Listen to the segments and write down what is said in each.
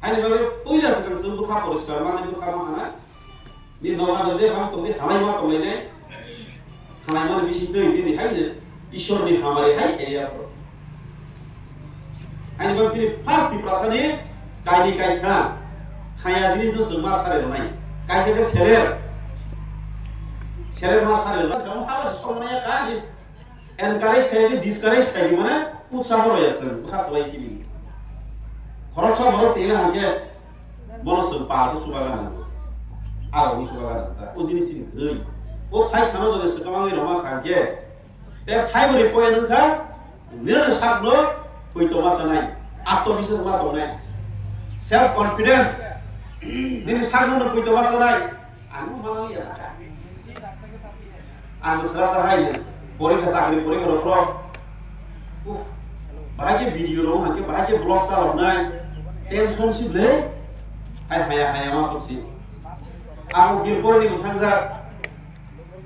Ani bagai punya sekarang sembuh kapur sekarang mana itu kamu mana? Di nomor aja bang tuh di halai mah tuh ini, halai mah lebih situ ini hai je, Ishor ni hamari hai area pro. Ani bang sini pas di perasaan ni, kai na, hanya jenis tu semua sare nai, kai se ke seller mas sare nai, kamu harus semuanya kan? Encourage kayak discourage kayak gimana? Usaha lo ya sen, usaha sebaik ini. Kalau coba sih lah aja, bonus sepuluh tu coba kan, aku coba kan, ujian sini gede. Thai kamu jadi sekarang ini rumah kaje, Thai beri poin engkau, nilai sak lo, poin tu masa naik, atau bisa sama tu naik, self confidence, nilai sak lo poin tu masa naik, aku malah lihat, aku serasa hai, poin kesak ni poin berapa, bahagia video lo, bahagia blog salah naik. Tension sih deh, hai masuk sih. Aku gilpor nih mutangza,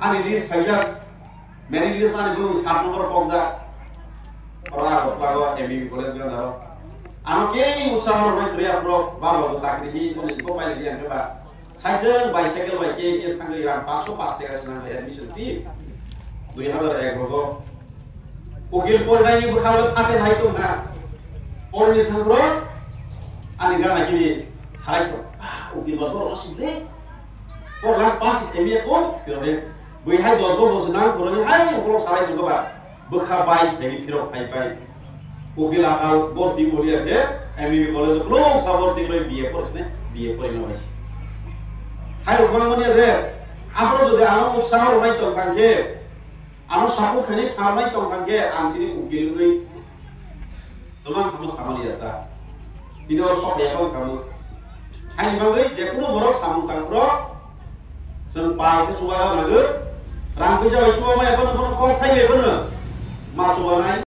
ani list pajak, meri list ani belum 7 nomor pokja, orang lagu MBB college kan daro. Anu ke usaha orang kerja pro, baru besar ini, kalau itu pilih dia coba. Saya bicycle ke tanggal Iran 500 senang admission fee, 2000 euro. Gilpor nih bukan paten hai tuh na, orang ini tanggung ani gana gini sarai ko ukil bator masih deh orang pas emiya ko pero gue hai dos nang ko hai ko sarai juga ba bekha bai dari firo pai ukil akal bos di bolia de MBB college ko sabor di lo biye por ino basi hai ro kono mania de apro jodi anu utsah mai to kangge anu sapu khani phamai to kangge antini ukil ngai teman kamu sama lihat ta Ini orang sok ya kamu. Hanya bagai jekuno borok samung tangkro, sempai ke coba lagi, rangkai coba mai apa nak kau khai apa nak, masuk mana?